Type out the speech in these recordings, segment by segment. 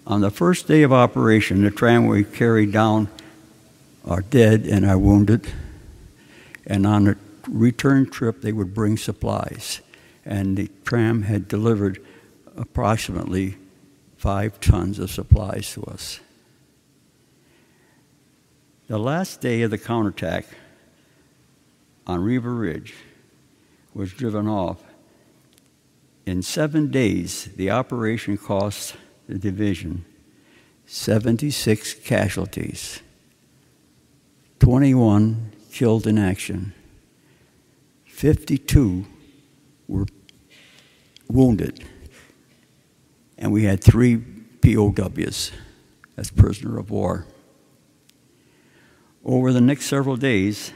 On the first day of operation, the tramway carried down our dead and our wounded, and on the return trip, they would bring supplies. And the tram had delivered approximately 5 tons of supplies to us. The last day of the counterattack on Riva Ridge was driven off. In 7 days, the operation cost the division 76 casualties, 21 killed in action, 52 were wounded, and we had 3 POWs as prisoner of war. Over the next several days,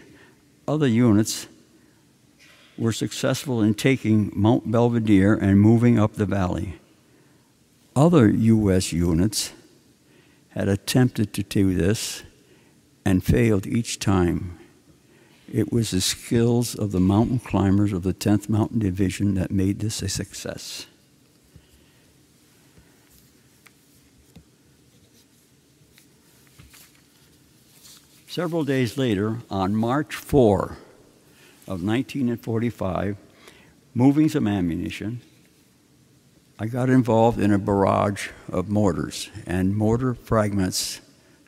other units were successful in taking Mount Belvedere and moving up the valley. Other U.S. units had attempted to do this and failed each time. It was the skills of the mountain climbers of the 10th Mountain Division that made this a success. Several days later, on March 4 of 1945, moving some ammunition, I got involved in a barrage of mortars, and mortar fragments,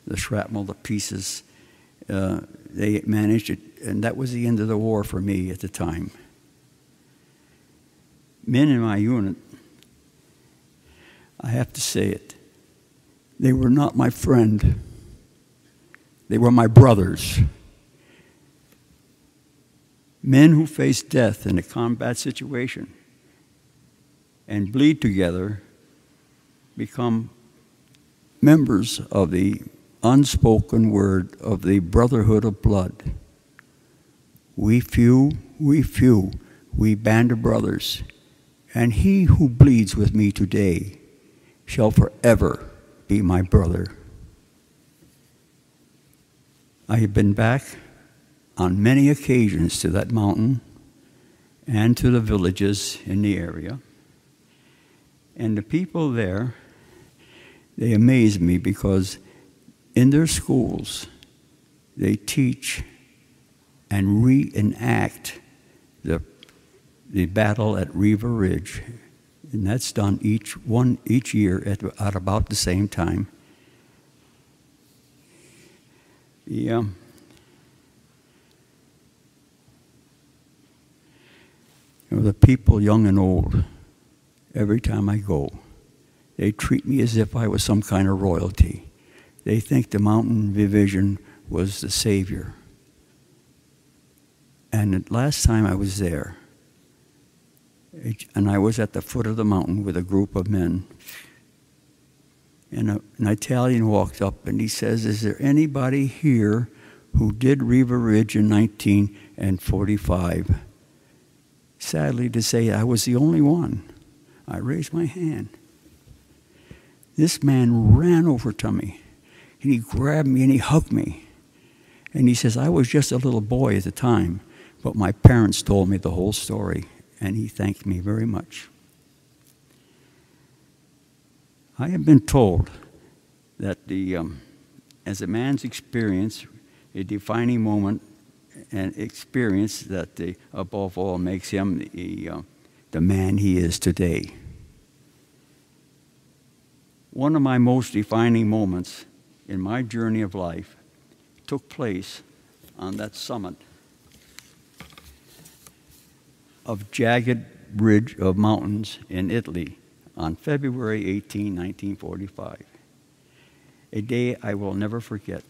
the shrapnel, the pieces, they managed it, and that was the end of the war for me at the time. Men in my unit, I have to say it, they were not my friend. They were my brothers. Men who face death in a combat situation and bleed together become members of the unspoken word of the brotherhood of blood. We few, we band of brothers, and he who bleeds with me today shall forever be my brother. I have been back on many occasions to that mountain and to the villages in the area. And the people there, they amaze me because in their schools, they teach and reenact the battle at Riva Ridge. And that's done each year at about the same time. Yeah. The people, young and old, every time I go, they treat me as if I was some kind of royalty. They think the Mountain Division was the savior. And the last time I was there, and I was at the foot of the mountain with a group of men, and an Italian walked up and he says, "Is there anybody here who did Riva Ridge in 1945? Sadly to say, I was the only one. I raised my hand. This man ran over to me, and he grabbed me and he hugged me. And he says, I was just a little boy at the time, but my parents told me the whole story, and he thanked me very much. I have been told that as a man's experience, a defining moment and experience that above all makes him the man he is today. One of my most defining moments in my journey of life took place on that summit of jagged ridge of mountains in Italy on February 18, 1945. A day I will never forget.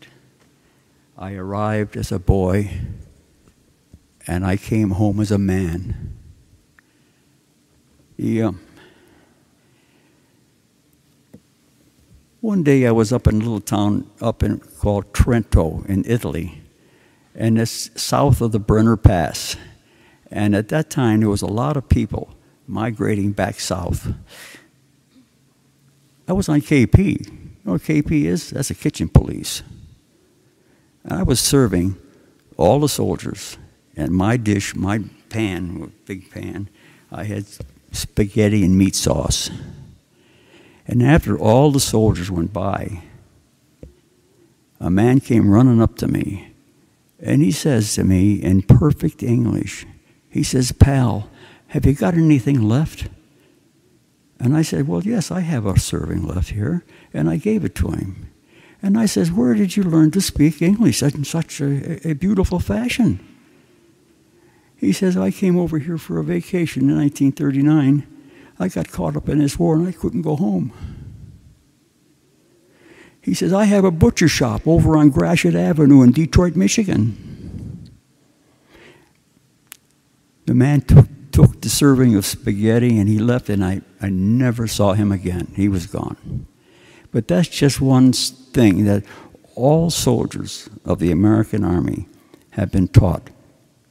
I arrived as a boy, and I came home as a man. One day I was up in a little town called Trento in Italy, and it's south of the Brenner Pass. And at that time, there was a lot of people migrating back south. I was on KP. You know what KP is? That's a kitchen police. And I was serving all the soldiers, and my dish, my pan, big pan, I had spaghetti and meat sauce. And after all the soldiers went by, a man came running up to me, and he says to me in perfect English, he says, "Pal, have you got anything left?" And I said, "Well, yes, I have a serving left here." And I gave it to him. And I says, "Where did you learn to speak English in such a beautiful fashion?" He says, "I came over here for a vacation in 1939. I got caught up in this war and I couldn't go home." He says, "I have a butcher shop over on Gratiot Avenue in Detroit, Michigan." The man took the serving of spaghetti and he left, and I never saw him again. He was gone. But that's just one thing that all soldiers of the American Army have been taught.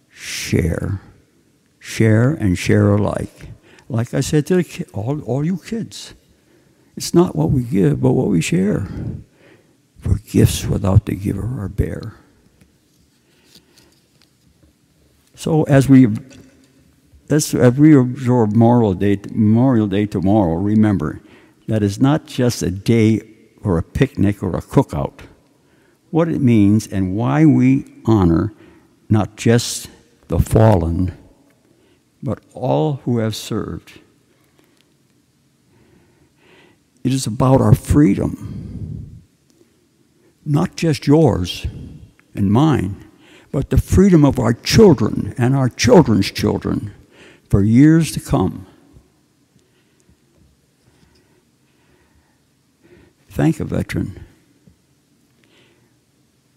Share. Share and share alike. Like I said to all you kids, it's not what we give, but what we share. For gifts without the giver are bare. So as we observe Memorial Day tomorrow, remember that it's not just a day or a picnic or a cookout. What it means and why we honor not just the fallen, but all who have served. It is about our freedom, not just yours and mine, but the freedom of our children and our children's children for years to come. Thank a veteran,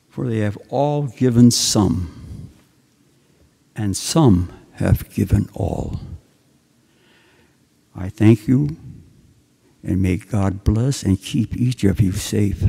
for they have all given some, and some have given all. I thank you, and may God bless and keep each of you safe.